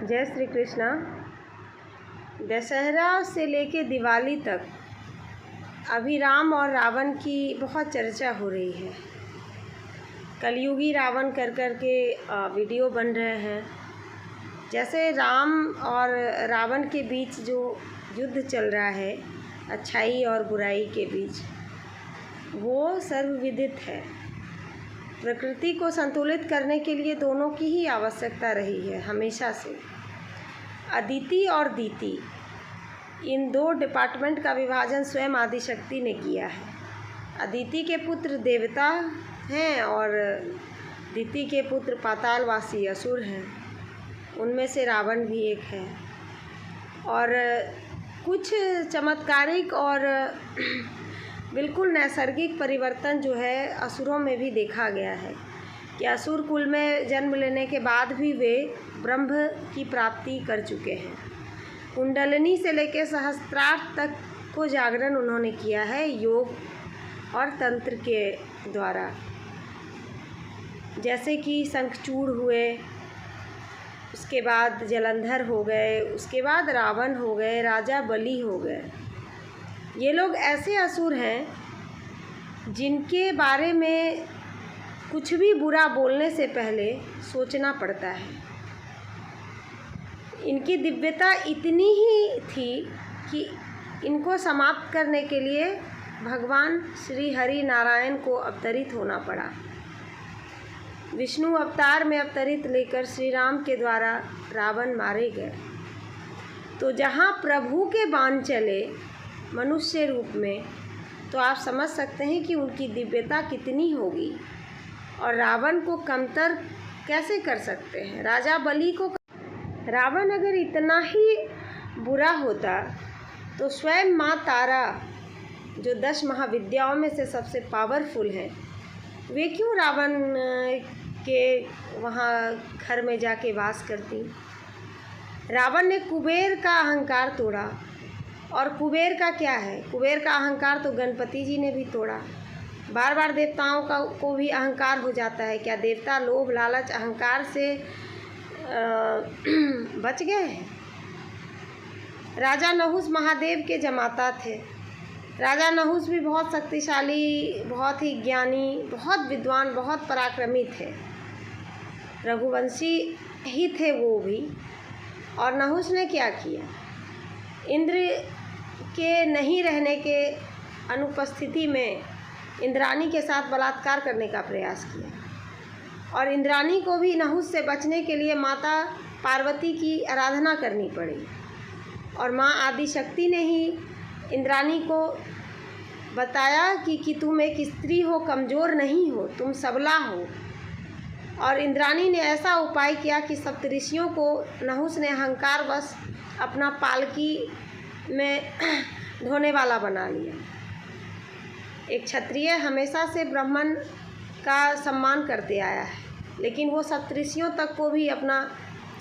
जय श्री कृष्णा। दशहरा से लेके दिवाली तक अभी राम और रावण की बहुत चर्चा हो रही है। कलयुगी रावण कर के वीडियो बन रहे हैं। जैसे राम और रावण के बीच जो युद्ध चल रहा है, अच्छाई और बुराई के बीच, वो सर्वविदित है। प्रकृति को संतुलित करने के लिए दोनों की ही आवश्यकता रही है हमेशा से। अदिति और दीति, इन दो डिपार्टमेंट का विभाजन स्वयं आदिशक्ति ने किया है। अदिति के पुत्र देवता हैं और दीति के पुत्र पातालवासी असुर हैं। उनमें से रावण भी एक है। और कुछ चमत्कारिक और बिल्कुल नैसर्गिक परिवर्तन जो है असुरों में भी देखा गया है कि असुर कुल में जन्म लेने के बाद भी वे ब्रह्म की प्राप्ति कर चुके हैं। कुंडलिनी से लेकर सहस्त्रार्थ तक को जागरण उन्होंने किया है योग और तंत्र के द्वारा। जैसे कि शंखचूड़ हुए, उसके बाद जलंधर हो गए, उसके बाद रावण हो गए, राजा बलि हो गए। ये लोग ऐसे असुर हैं जिनके बारे में कुछ भी बुरा बोलने से पहले सोचना पड़ता है। इनकी दिव्यता इतनी ही थी कि इनको समाप्त करने के लिए भगवान श्री हरि नारायण को अवतरित होना पड़ा। विष्णु अवतार में अवतरित लेकर श्री राम के द्वारा रावण मारे गए। तो जहाँ प्रभु के बाण चले मनुष्य रूप में, तो आप समझ सकते हैं कि उनकी दिव्यता कितनी होगी और रावण को कमतर कैसे कर सकते हैं। राजा बलि को रावण अगर इतना ही बुरा होता तो स्वयं माँ तारा, जो 10 महाविद्याओं में से सबसे पावरफुल हैं, वे क्यों रावण के वहाँ घर में जाके वास करती। रावण ने कुबेर का अहंकार तोड़ा। और कुबेर का क्या है, कुबेर का अहंकार तो गणपति जी ने भी तोड़ा। बार बार देवताओं को भी अहंकार हो जाता है। क्या देवता लोभ लालच अहंकार से बच गए हैं? राजा नहुस महादेव के जमाता थे। राजा नहुस भी बहुत शक्तिशाली, बहुत ही ज्ञानी, बहुत विद्वान, बहुत पराक्रमी थे। रघुवंशी ही थे वो भी। और नहुस ने क्या किया, इंद्र के नहीं रहने के अनुपस्थिति में इंद्राणी के साथ बलात्कार करने का प्रयास किया। और इंद्राणी को भी नहुस से बचने के लिए माता पार्वती की आराधना करनी पड़ी। और माँ आदिशक्ति ने ही इंद्राणी को बताया कि तुम एक स्त्री हो, कमज़ोर नहीं हो, तुम सबला हो। और इंद्राणी ने ऐसा उपाय किया कि सप्तऋषियों को नहुस ने अहंकारवश अपना पालकी में ढोने वाला बना लिया। एक क्षत्रिय हमेशा से ब्राह्मण का सम्मान करते आया है, लेकिन वो सप्तऋषियों तक को भी अपना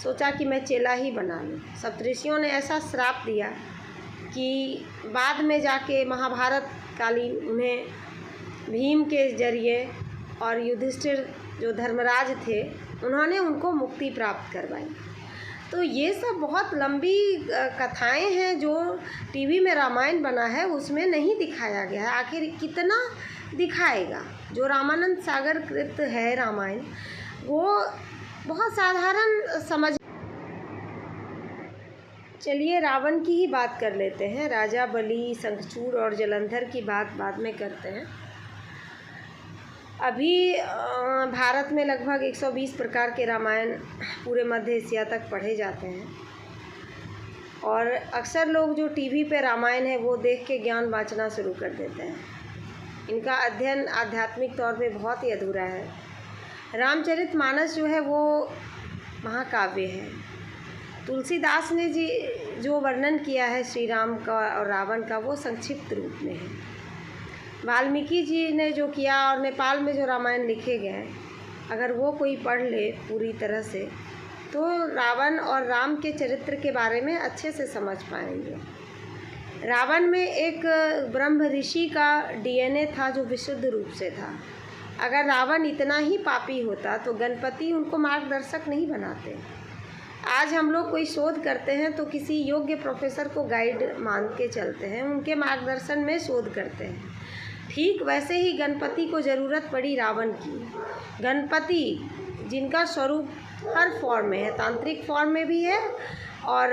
सोचा कि मैं चेला ही बना लूँ। सप्तऋषियों ने ऐसा श्राप दिया कि बाद में जाके महाभारत कालीन उन्हें भीम के जरिए और युधिष्ठिर जो धर्मराज थे, उन्होंने उनको मुक्ति प्राप्त करवाई। तो ये सब बहुत लंबी कथाएं हैं जो टीवी में रामायण बना है उसमें नहीं दिखाया गया है। आखिर कितना दिखाएगा। जो रामानंद सागर कृत है रामायण, वो बहुत साधारण समझ। चलिए रावण की ही बात कर लेते हैं। राजा बलि, शंखचूड़ और जलंधर की बात बाद में करते हैं। अभी भारत में लगभग 120 प्रकार के रामायण पूरे मध्य एशिया तक पढ़े जाते हैं। और अक्सर लोग जो टीवी पे रामायण है वो देख के ज्ञान बाँचना शुरू कर देते हैं। इनका अध्ययन आध्यात्मिक तौर पे बहुत ही अधूरा है। रामचरितमानस जो है वो महाकाव्य है। तुलसीदास ने जी जो वर्णन किया है श्री राम का और रावण का, वो संक्षिप्त रूप में है। वाल्मीकि जी ने जो किया और नेपाल में जो रामायण लिखे गए, अगर वो कोई पढ़ ले पूरी तरह से, तो रावण और राम के चरित्र के बारे में अच्छे से समझ पाएंगे। रावण में एक ब्रह्म ऋषि का DNA था जो विशुद्ध रूप से था। अगर रावण इतना ही पापी होता तो गणपति उनको मार्गदर्शक नहीं बनाते। आज हम लोग कोई शोध करते हैं तो किसी योग्य प्रोफेसर को गाइड मान के चलते हैं, उनके मार्गदर्शन में शोध करते हैं। ठीक वैसे ही गणपति को ज़रूरत पड़ी रावण की। गणपति जिनका स्वरूप हर फॉर्म में है, तांत्रिक फॉर्म में भी है और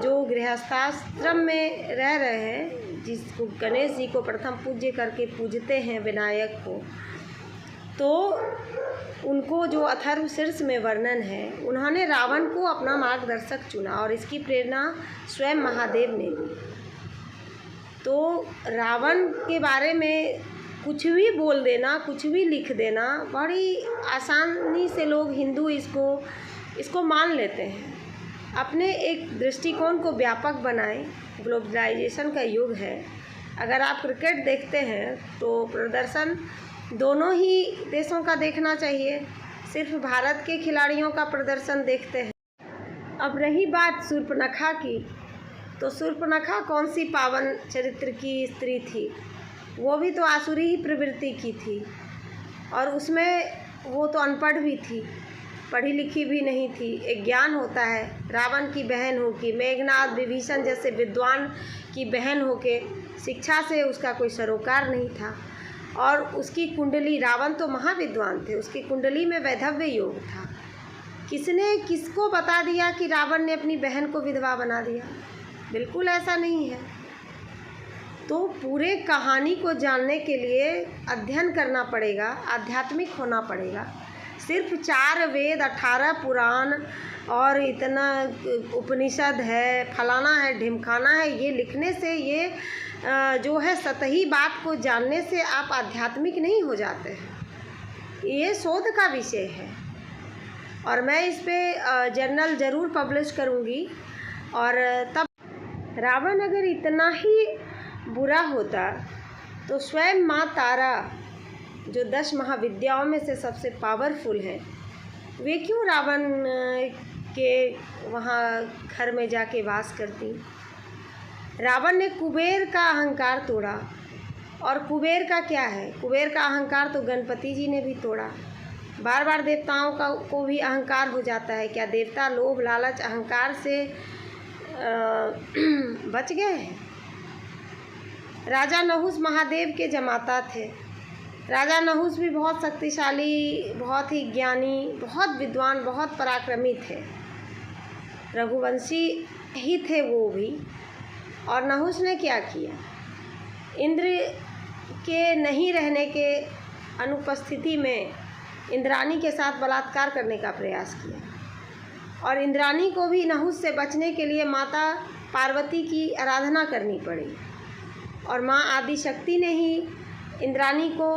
जो गृहस्थाश्रम में रह रहे हैं, जिसको गणेश जी को प्रथम पूज्य करके पूजते हैं, विनायक को, तो उनको जो अथर्व शीर्ष में वर्णन है, उन्होंने रावण को अपना मार्गदर्शक चुना और इसकी प्रेरणा स्वयं महादेव ने दी। तो रावण के बारे में कुछ भी बोल देना, कुछ भी लिख देना, बड़ी आसानी से लोग हिंदू इसको मान लेते हैं। अपने एक दृष्टिकोण को व्यापक बनाएं। ग्लोबलाइजेशन का युग है। अगर आप क्रिकेट देखते हैं तो प्रदर्शन दोनों ही देशों का देखना चाहिए, सिर्फ भारत के खिलाड़ियों का प्रदर्शन देखते हैं। अब रही बात शूर्पणखा की, तो शूर्पणखा कौन सी पावन चरित्र की स्त्री थी? वो भी तो आसुरी ही प्रवृत्ति की थी और उसमें वो तो अनपढ़ भी थी, पढ़ी लिखी भी नहीं थी। एक ज्ञान होता है। रावण की बहन हो कि मेघनाद, विभीषण जैसे विद्वान की बहन हो के शिक्षा से उसका कोई सरोकार नहीं था और उसकी कुंडली, रावण तो महाविद्वान थे, उसकी कुंडली में वैधव्य योग था। किसने किसको बता दिया कि रावण ने अपनी बहन को विधवा बना दिया? बिल्कुल ऐसा नहीं है। तो पूरे कहानी को जानने के लिए अध्ययन करना पड़ेगा, आध्यात्मिक होना पड़ेगा। सिर्फ 4 वेद, 18 पुराण और इतना उपनिषद है, फलाना है, ढिमकाना है, ये लिखने से, ये जो है सतही बात को जानने से आप आध्यात्मिक नहीं हो जाते हैं। ये शोध का विषय है और मैं इस पे जर्नल ज़रूर पब्लिश करूँगी। और तब रावण अगर इतना ही बुरा होता तो स्वयं माँ तारा, जो 10 महाविद्याओं में से सबसे पावरफुल है, वे क्यों रावण के वहाँ घर में जाके वास करती? रावण ने कुबेर का अहंकार तोड़ा और कुबेर का क्या है? कुबेर का अहंकार तो गणपति जी ने भी तोड़ा। बार बार देवताओं को भी अहंकार हो जाता है। क्या देवता लोभ, लालच, अहंकार से बच गए हैं? राजा नहुस महादेव के जमाता थे। राजा नहुस भी बहुत शक्तिशाली, बहुत ही ज्ञानी, बहुत विद्वान, बहुत पराक्रमी थे। रघुवंशी ही थे वो भी। और नहुस ने क्या किया? इंद्र के नहीं रहने के अनुपस्थिति में इंद्राणी के साथ बलात्कार करने का प्रयास किया और इंद्राणी को भी नहुस से बचने के लिए माता पार्वती की आराधना करनी पड़ी। और माँ आदिशक्ति ने ही इंद्राणी को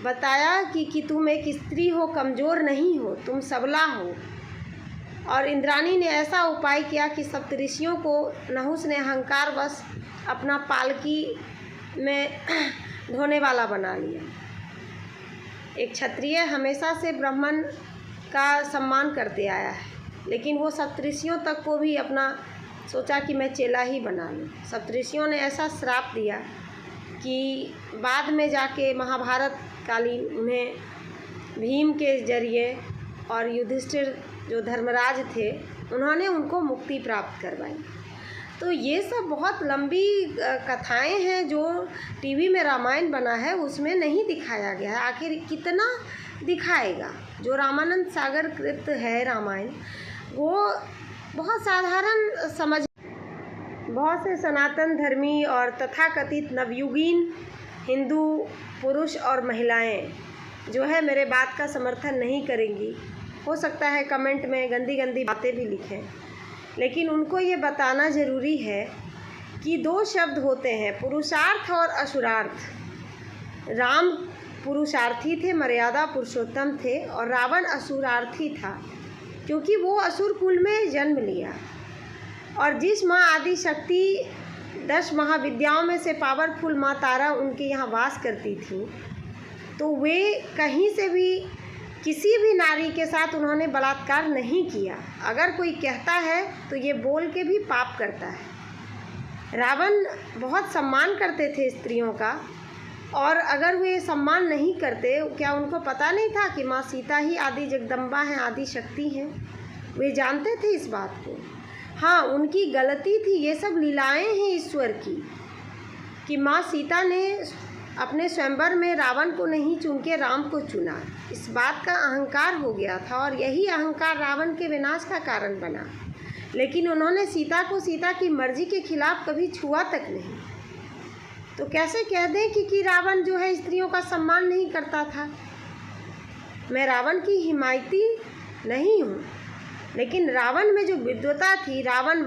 बताया कि तुम एक स्त्री हो, कमज़ोर नहीं हो, तुम सबला हो। और इंद्राणी ने ऐसा उपाय किया कि सप्तऋषियों को नहुस ने अहंकारवश अपना पालकी में ढोने वाला बना लिया। एक क्षत्रिय हमेशा से ब्राह्मण का सम्मान करते आया है, लेकिन वो सप्तऋषियों तक को भी अपना सोचा कि मैं चेला ही बना लूँ। सप्तऋषियों ने ऐसा श्राप दिया कि बाद में जाके महाभारत कालीन उन्हें भीम के जरिए और युधिष्ठिर जो धर्मराज थे, उन्होंने उनको मुक्ति प्राप्त करवाई। तो ये सब बहुत लंबी कथाएं हैं जो टीवी में रामायण बना है उसमें नहीं दिखाया गया है। आखिर कितना दिखाएगा? जो रामानंद सागर कृत है रामायण, वो बहुत साधारण समझ, बहुत से सनातन धर्मी और तथाकथित नवयुगीन हिंदू पुरुष और महिलाएं जो है मेरे बात का समर्थन नहीं करेंगी। हो सकता है कमेंट में गंदी गंदी बातें भी लिखें, लेकिन उनको ये बताना ज़रूरी है कि 2 शब्द होते हैं, पुरुषार्थ और असुरार्थ। राम पुरुषार्थी थे, मर्यादा पुरुषोत्तम थे, और रावण असुरार्थी था क्योंकि वो असुर कुल में जन्म लिया। और जिस माँ आदिशक्ति 10 महाविद्याओं में से पावरफुल माँ तारा उनके यहाँ वास करती थी, तो वे कहीं से भी किसी भी नारी के साथ उन्होंने बलात्कार नहीं किया। अगर कोई कहता है तो ये बोल के भी पाप करता है। रावण बहुत सम्मान करते थे स्त्रियों का, और अगर वे सम्मान नहीं करते, क्या उनको पता नहीं था कि माँ सीता ही आदि जगदम्बा हैं, आदि शक्ति हैं? वे जानते थे इस बात को। हाँ, उनकी गलती थी, ये सब लीलाएं हैं ईश्वर की, कि माँ सीता ने अपने स्वयंवर में रावण को नहीं चुन के राम को चुना। इस बात का अहंकार हो गया था और यही अहंकार रावण के विनाश का कारण बना। लेकिन उन्होंने सीता को सीता की मर्जी के खिलाफ कभी छुआ तक नहीं। तो कैसे कह दें कि रावण जो है स्त्रियों का सम्मान नहीं करता था। मैं रावण की हिमायती नहीं हूँ, लेकिन रावण में जो विद्वता थी, रावण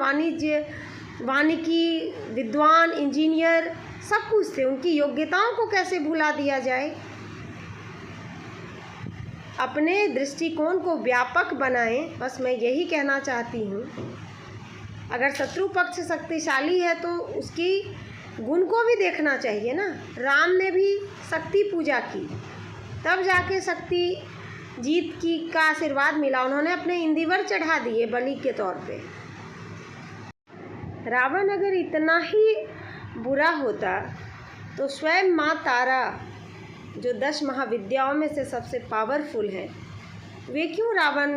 वानिकी, विद्वान, इंजीनियर सब कुछ थे। उनकी योग्यताओं को कैसे भुला दिया जाए। अपने दृष्टिकोण को व्यापक बनाएं, बस मैं यही कहना चाहती हूँ। अगर शत्रु पक्ष शक्तिशाली है तो उसकी गुण को भी देखना चाहिए ना। राम ने भी शक्ति पूजा की, तब जाके शक्ति जीत की का आशीर्वाद मिला। उन्होंने अपने इंदिवर चढ़ा दिए बलि के तौर पे। रावण अगर इतना ही बुरा होता तो स्वयं माँ तारा, जो 10 महाविद्याओं में से सबसे पावरफुल है, वे क्यों रावण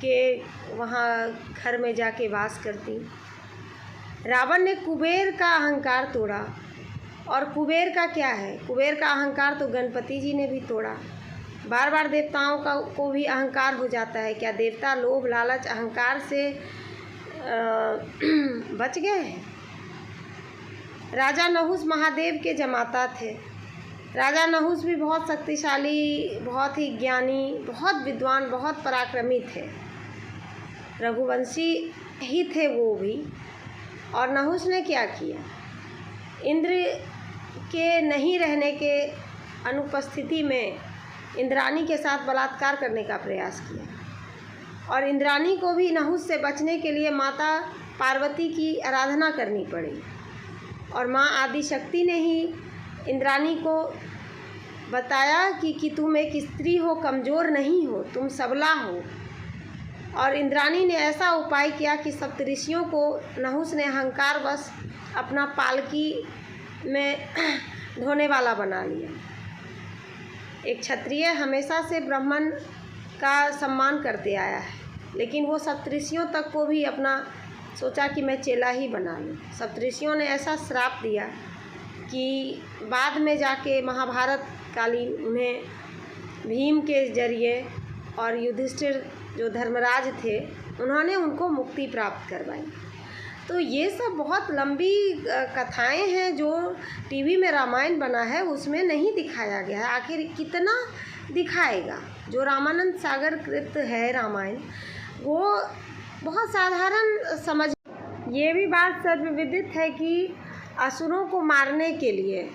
के वहाँ घर में जाके वास करती। रावण ने कुबेर का अहंकार तोड़ा, और कुबेर का क्या है, कुबेर का अहंकार तो गणपति जी ने भी तोड़ा। बार बार देवताओं को भी अहंकार हो जाता है। क्या देवता लोभ, लालच, अहंकार से बच गए हैं। राजा नहुस महादेव के जमाता थे। राजा नहुस भी बहुत शक्तिशाली, बहुत ही ज्ञानी, बहुत विद्वान, बहुत पराक्रमी थे। रघुवंशी ही थे वो भी। और नहुस ने क्या किया, इंद्र के नहीं रहने के अनुपस्थिति में इंद्राणी के साथ बलात्कार करने का प्रयास किया। और इंद्राणी को भी नहुस से बचने के लिए माता पार्वती की आराधना करनी पड़ी। और माँ आदिशक्ति ने ही इंद्राणी को बताया कि तुम एक स्त्री हो, कमज़ोर नहीं हो, तुम सबला हो। और इंद्राणी ने ऐसा उपाय किया कि सप्तऋषियों को नहुस ने अहंकारवश अपना पालकी में ढोने वाला बना लिया। एक क्षत्रिय हमेशा से ब्राह्मण का सम्मान करते आया है, लेकिन वो सप्तऋषियों तक को भी अपना सोचा कि मैं चेला ही बना लूँ। सप्तऋषियों ने ऐसा श्राप दिया कि बाद में जाके महाभारत कालीन उन्हें भीम के जरिए और युधिष्ठिर जो धर्मराज थे, उन्होंने उनको मुक्ति प्राप्त करवाई। तो ये सब बहुत लंबी कथाएं हैं जो टीवी में रामायण बना है उसमें नहीं दिखाया गया है। आखिर कितना दिखाएगा। जो रामानंद सागर कृत है रामायण, वो बहुत साधारण समझ। ये भी बात सर्वविदित है कि असुरों को मारने के लिए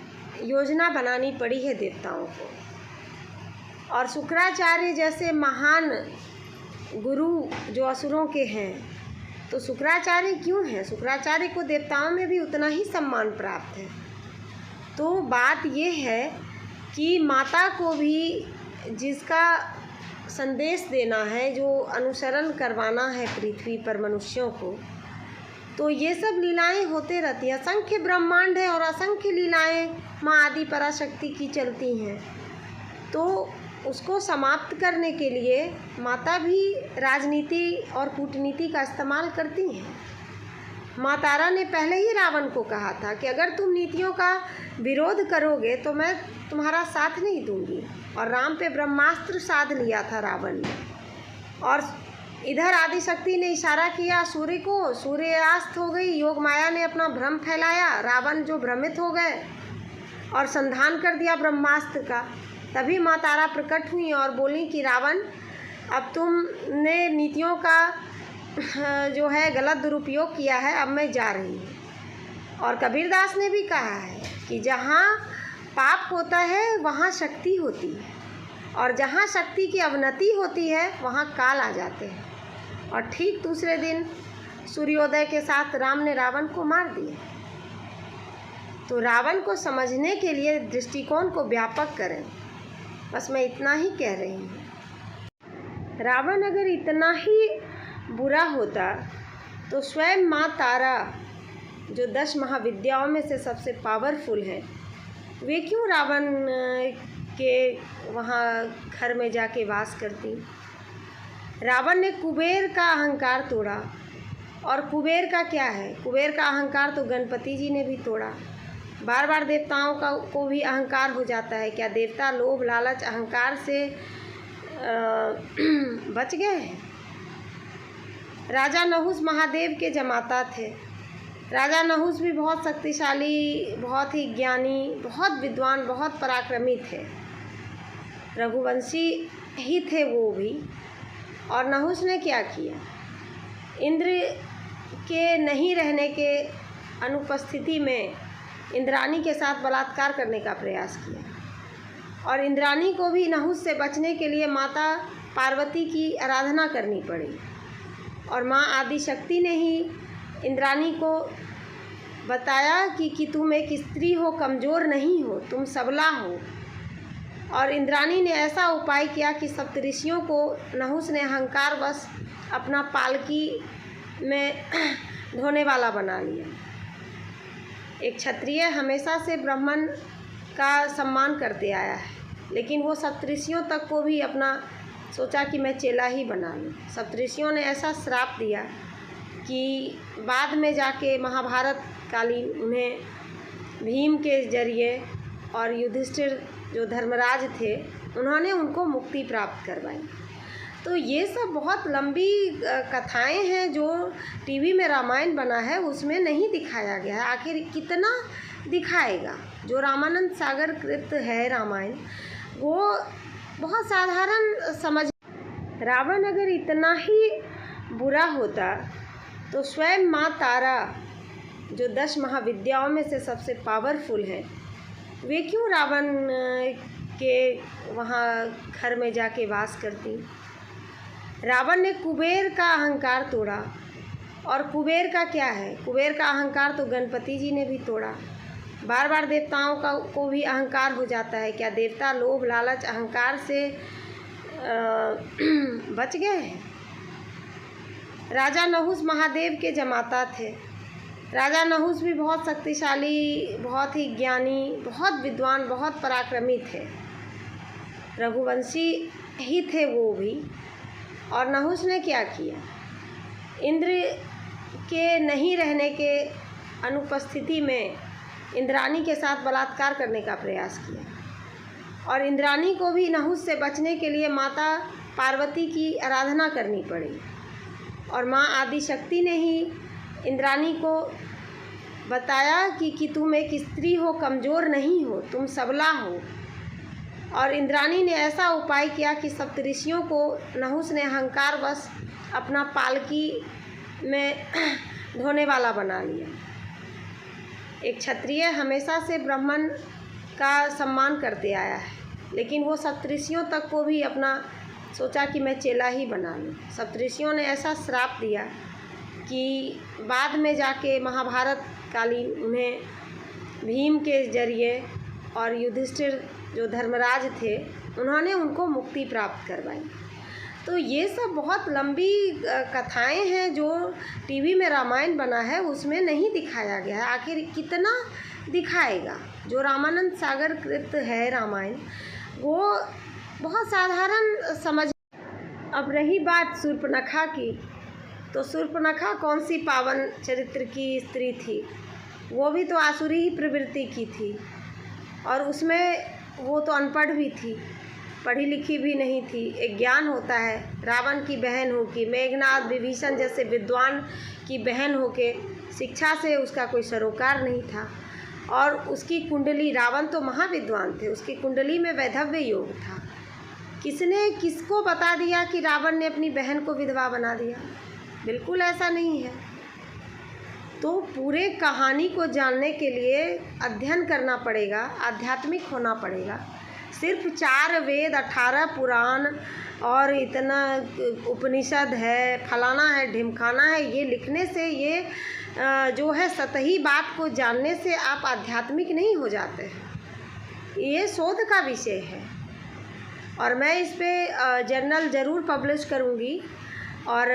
योजना बनानी पड़ी है देवताओं को। और शुक्राचार्य जैसे महान गुरु जो असुरों के हैं, तो शुक्राचार्य क्यों हैं? शुक्राचार्य को देवताओं में भी उतना ही सम्मान प्राप्त है। तो बात ये है कि माता को भी जिसका संदेश देना है, जो अनुसरण करवाना है पृथ्वी पर मनुष्यों को, तो ये सब लीलाएं होते रहती हैं। असंख्य ब्रह्मांड है और असंख्य लीलाएं माँ आदि पराशक्ति की चलती हैं। तो उसको समाप्त करने के लिए माता भी राजनीति और कूटनीति का इस्तेमाल करती हैं। माँ तारा ने पहले ही रावण को कहा था कि अगर तुम नीतियों का विरोध करोगे तो मैं तुम्हारा साथ नहीं दूंगी। और राम पे ब्रह्मास्त्र साध लिया था रावण ने। और इधर आदिशक्ति ने इशारा किया सूर्य को, सूर्यास्त हो गई। योग माया ने अपना भ्रम फैलाया, रावण जो भ्रमित हो गए और संधान कर दिया ब्रह्मास्त्र का। तभी माँ तारा प्रकट हुई और बोली कि रावण, अब तुमने नीतियों का जो है गलत दुरुपयोग किया है, अब मैं जा रही हूँ। और कबीरदास ने भी कहा है कि जहाँ पाप होता है वहाँ शक्ति होती है, और जहाँ शक्ति की अवनति होती है वहाँ काल आ जाते हैं। और ठीक दूसरे दिन सूर्योदय के साथ राम ने रावण को मार दिया। तो रावण को समझने के लिए दृष्टिकोण को व्यापक करें, बस मैं इतना ही कह रही हूँ। रावण अगर इतना ही बुरा होता तो स्वयं माँ तारा, जो 10 महाविद्याओं में से सबसे पावरफुल है, वे क्यों रावण के वहाँ घर में जाके वास करती। रावण ने कुबेर का अहंकार तोड़ा। और कुबेर का क्या है? कुबेर का अहंकार तो गणपति जी ने भी तोड़ा। बार बार देवताओं को भी अहंकार हो जाता है। क्या देवता लोभ लालच अहंकार से बच गए हैं? राजा नहुस महादेव के जमाता थे। राजा नहुस भी बहुत शक्तिशाली, बहुत ही ज्ञानी, बहुत विद्वान, बहुत पराक्रमी थे। रघुवंशी ही थे वो भी। और नहुस ने क्या किया? इंद्र के नहीं रहने के अनुपस्थिति में इंद्राणी के साथ बलात्कार करने का प्रयास किया। और इंद्राणी को भी नहुस से बचने के लिए माता पार्वती की आराधना करनी पड़ी। और माँ आदिशक्ति ने ही इंद्राणी को बताया कि तुम एक स्त्री हो, कमज़ोर नहीं हो, तुम सबला हो। और इंद्राणी ने ऐसा उपाय किया कि सप्तऋषियों को नहुस ने अहंकारवश अपना पालकी में ढोने वाला बना लिया। एक क्षत्रिय हमेशा से ब्राह्मण का सम्मान करते आया है, लेकिन वो सप्तऋषियों तक को भी अपना सोचा कि मैं चेला ही बना लूँ। सप्तऋषियों ने ऐसा श्राप दिया कि बाद में जाके महाभारत कालीन उन्हें भीम के जरिए और युधिष्ठिर जो धर्मराज थे उन्होंने उनको मुक्ति प्राप्त करवाई। तो ये सब बहुत लंबी कथाएं हैं जो टीवी में रामायण बना है उसमें नहीं दिखाया गया है। आखिर कितना दिखाएगा? जो रामानंद सागर कृत है रामायण, वो बहुत साधारण समझ। रावण अगर इतना ही बुरा होता तो स्वयं माँ तारा जो 10 महाविद्याओं में से सबसे पावरफुल है, वे क्यों रावण के वहाँ घर में जाके वास करती? रावण ने कुबेर का अहंकार तोड़ा। और कुबेर का क्या है? कुबेर का अहंकार तो गणपति जी ने भी तोड़ा। बार बार देवताओं को भी अहंकार हो जाता है। क्या देवता लोभ लालच अहंकार से बच गए हैं? राजा नहुस महादेव के जमाता थे। राजा नहुस भी बहुत शक्तिशाली, बहुत ही ज्ञानी, बहुत विद्वान, बहुत पराक्रमी थे। रघुवंशी ही थे वो भी। और नहुस ने क्या किया? इंद्र के नहीं रहने के अनुपस्थिति में इंद्राणी के साथ बलात्कार करने का प्रयास किया। और इंद्राणी को भी नहुस से बचने के लिए माता पार्वती की आराधना करनी पड़ी। और माँ आदिशक्ति ने ही इंद्राणी को बताया कि तुम एक स्त्री हो, कमज़ोर नहीं हो, तुम सबला हो। और इंद्राणी ने ऐसा उपाय किया कि सप्तऋषियों को नहुस ने अहंकारवश अपना पालकी में ढोने वाला बना लिया। एक क्षत्रिय हमेशा से ब्राह्मण का सम्मान करते आया है, लेकिन वो सप्तऋषियों तक को भी अपना सोचा कि मैं चेला ही बना लूँ। सप्तऋषियों ने ऐसा श्राप दिया कि बाद में जाके महाभारत कालीन उन्हें भीम के जरिए और युधिष्ठिर जो धर्मराज थे उन्होंने उनको मुक्ति प्राप्त करवाई। तो ये सब बहुत लंबी कथाएं हैं जो टीवी में रामायण बना है उसमें नहीं दिखाया गया है। आखिर कितना दिखाएगा? जो रामानंद सागर कृत है रामायण, वो बहुत साधारण समझ। अब रही बात शूर्पणखा की, तो शूर्पणखा कौन सी पावन चरित्र की स्त्री थी? वो भी तो आसुरी ही प्रवृत्ति की थी। और उसमें वो तो अनपढ़ भी थी, पढ़ी लिखी भी नहीं थी। एक ज्ञान होता है। रावण की बहन हो कि मेघनाद विभीषण जैसे विद्वान की बहन हो के शिक्षा से उसका कोई सरोकार नहीं था। और उसकी कुंडली, रावण तो महाविद्वान थे, उसकी कुंडली में वैधव्य योग था। किसने किसको बता दिया कि रावण ने अपनी बहन को विधवा बना दिया? बिल्कुल ऐसा नहीं है। तो पूरे कहानी को जानने के लिए अध्ययन करना पड़ेगा, आध्यात्मिक होना पड़ेगा। सिर्फ 4 वेद, 18 पुराण और इतना उपनिषद है, फलाना है, ढिमकाना है, ये लिखने से, ये जो है सतही बात को जानने से आप आध्यात्मिक नहीं हो जाते हैं। ये शोध का विषय है और मैं इस पे जर्नल ज़रूर पब्लिश करूँगी। और